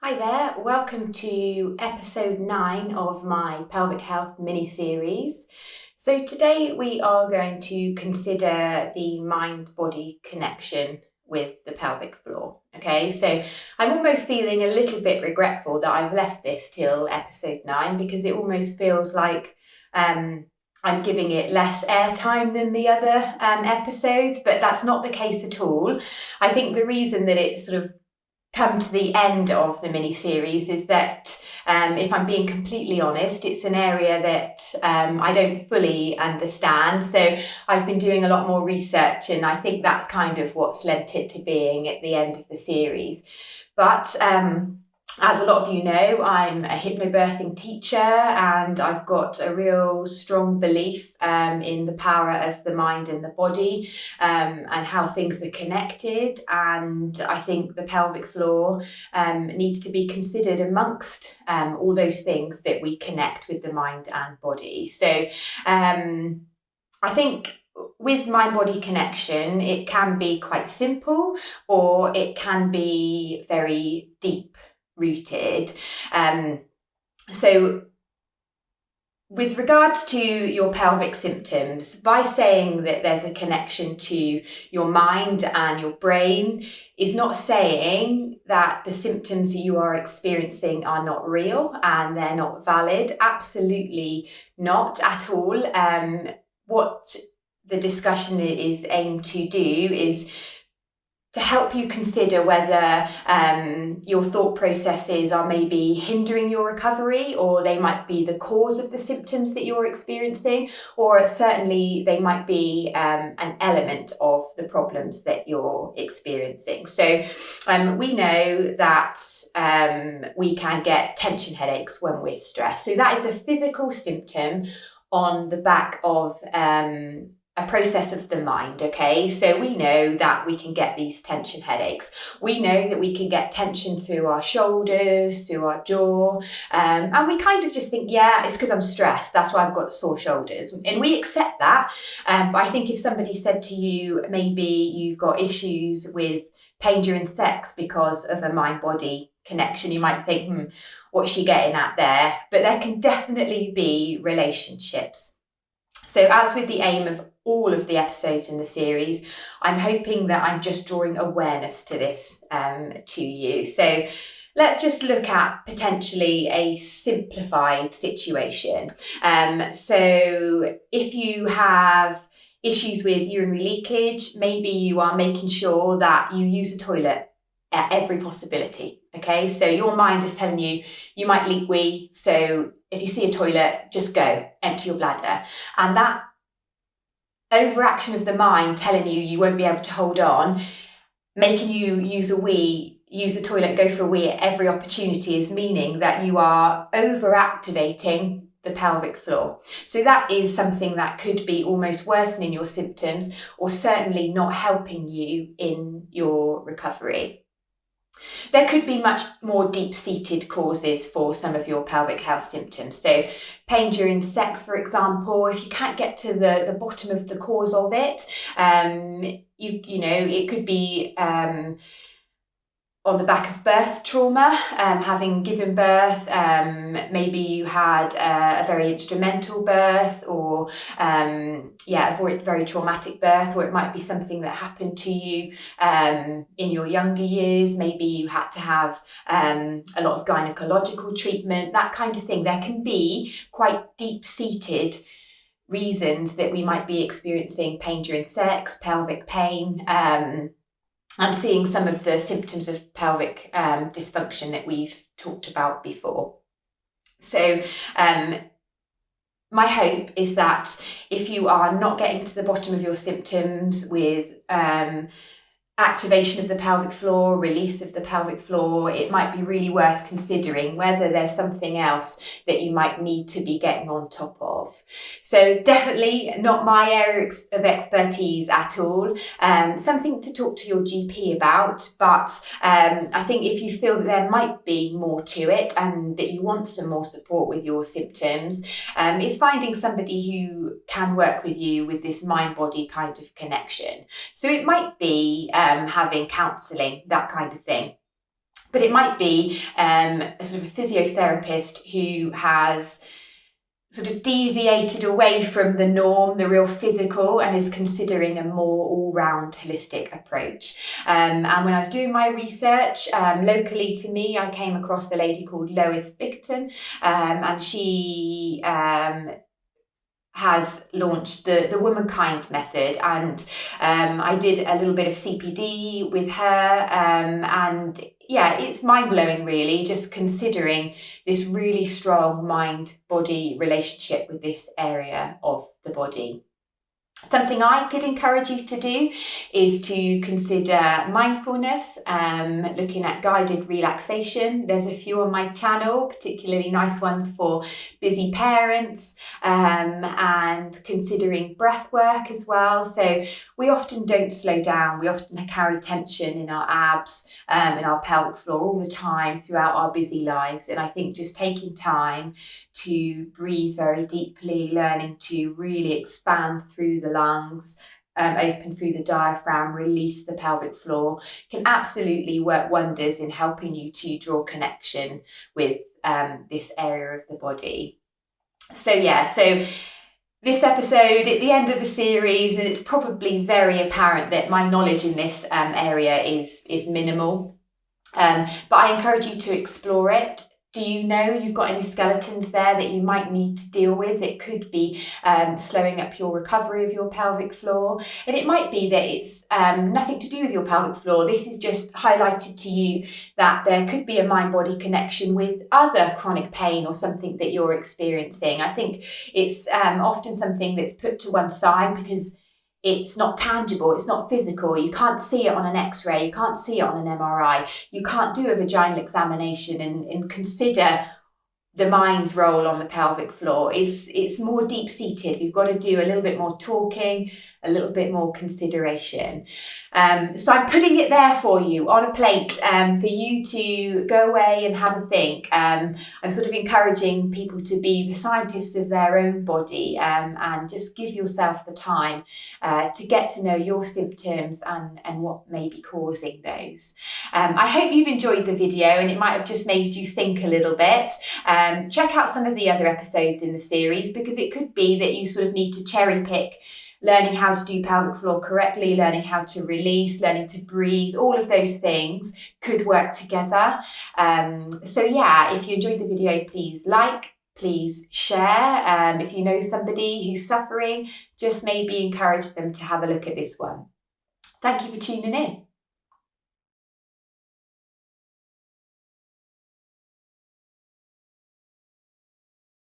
Hi there, welcome to episode 9 of my pelvic health mini-series. So today we are going to consider the mind-body connection with the pelvic floor. Okay, so I'm almost feeling a little bit regretful that I've left this till episode 9 because it almost feels like I'm giving it less airtime than the other episodes, but that's not the case at all. I think the reason that it's sort of come to the end of the mini-series is that if I'm being completely honest, it's an area that I don't fully understand. So I've been doing a lot more research, and I think that's kind of what's led it to being at the end of the series. But as a lot of you know, I'm a hypnobirthing teacher, and I've got a real strong belief in the power of the mind and the body and how things are connected. And I think the pelvic floor needs to be considered amongst all those things that we connect with the mind and body. So I think with mind-body connection, it can be quite simple or it can be very deep rooted. So with regards to your pelvic symptoms, by saying that there's a connection to your mind and your brain is not saying that the symptoms you are experiencing are not real and they're not valid. Absolutely not at all. What the discussion is aimed to do is to help you consider whether your thought processes are maybe hindering your recovery, or they might be the cause of the symptoms that you're experiencing, or certainly they might be an element of the problems that you're experiencing. So we know that we can get tension headaches when we're stressed. So that is a physical symptom on the back of a process of the mind, okay? So we know that we can get these tension headaches. We know that we can get tension through our shoulders, through our jaw, and we kind of just think, yeah, it's because I'm stressed, that's why I've got sore shoulders. And we accept that, but I think if somebody said to you, maybe you've got issues with pain during sex because of a mind-body connection, you might think, what's she getting at there? But there can definitely be relationships. So as with the aim of all of the episodes in the series, I'm hoping that I'm just drawing awareness to this to you. So let's just look at potentially a simplified situation. So if you have issues with urinary leakage, maybe you are making sure that you use a toilet at every possibility. Okay, so your mind is telling you, you might leak wee, so if you see a toilet, just go, empty your bladder. And that overaction of the mind telling you you won't be able to hold on, making you use a toilet, go for a wee at every opportunity is meaning that you are overactivating the pelvic floor. So that is something that could be almost worsening your symptoms or certainly not helping you in your recovery. There could be much more deep-seated causes for some of your pelvic health symptoms. So pain during sex, for example, if you can't get to the bottom of the cause of it, it could be on the back of birth trauma, having given birth, maybe you had a very instrumental birth or a very traumatic birth, or it might be something that happened to you in your younger years. Maybe you had to have a lot of gynecological treatment, that kind of thing. There can be quite deep-seated reasons that we might be experiencing pain during sex, pelvic pain, and seeing some of the symptoms of pelvic dysfunction that we've talked about before. So my hope is that if you are not getting to the bottom of your symptoms with activation of the pelvic floor, release of the pelvic floor, it might be really worth considering whether there's something else that you might need to be getting on top of. So definitely not my area of expertise at all. Something to talk to your GP about, but I think if you feel that there might be more to it and that you want some more support with your symptoms, it's finding somebody who can work with you with this mind-body kind of connection. So it might be having counselling, that kind of thing. But it might be a sort of a physiotherapist who has sort of deviated away from the norm, the real physical, and is considering a more all-round holistic approach. And when I was doing my research locally to me, I came across a lady called Lois Bickerton, and she has launched the Womankind method, and I did a little bit of CPD with her, and yeah, it's mind-blowing really, just considering this really strong mind-body relationship with this area of the body. Something I could encourage you to do is to consider mindfulness, looking at guided relaxation. There's a few on my channel, particularly nice ones for busy parents, and considering breath work as well. So we often don't slow down. We often carry tension in our abs, in our pelvic floor all the time throughout our busy lives. And I think just taking time to breathe very deeply, learning to really expand through the lungs, open through the diaphragm, release the pelvic floor, can absolutely work wonders in helping you to draw connection with this area of the body. So yeah, so this episode at the end of the series, and it's probably very apparent that my knowledge in this area is minimal, but I encourage you to explore it. Do you know you've got any skeletons there that you might need to deal with? It could be slowing up your recovery of your pelvic floor. And it might be that it's nothing to do with your pelvic floor. This is just highlighted to you that there could be a mind-body connection with other chronic pain or something that you're experiencing. I think it's often something that's put to one side because it's not tangible, it's not physical, you can't see it on an x-ray, you can't see it on an MRI, you can't do a vaginal examination and consider the mind's role on the pelvic floor. It's more deep-seated. We've got to do a little bit more talking, a little bit more consideration. So I'm putting it there for you on a plate for you to go away and have a think. I'm sort of encouraging people to be the scientists of their own body, and just give yourself the time to get to know your symptoms and what may be causing those. I hope you've enjoyed the video and it might have just made you think a little bit. Check out some of the other episodes in the series, because it could be that you sort of need to cherry pick learning how to do pelvic floor correctly, learning how to release, learning to breathe. All of those things could work together. So yeah, if you enjoyed the video, please like, please share. If you know somebody who's suffering, just maybe encourage them to have a look at this one. Thank you for tuning in.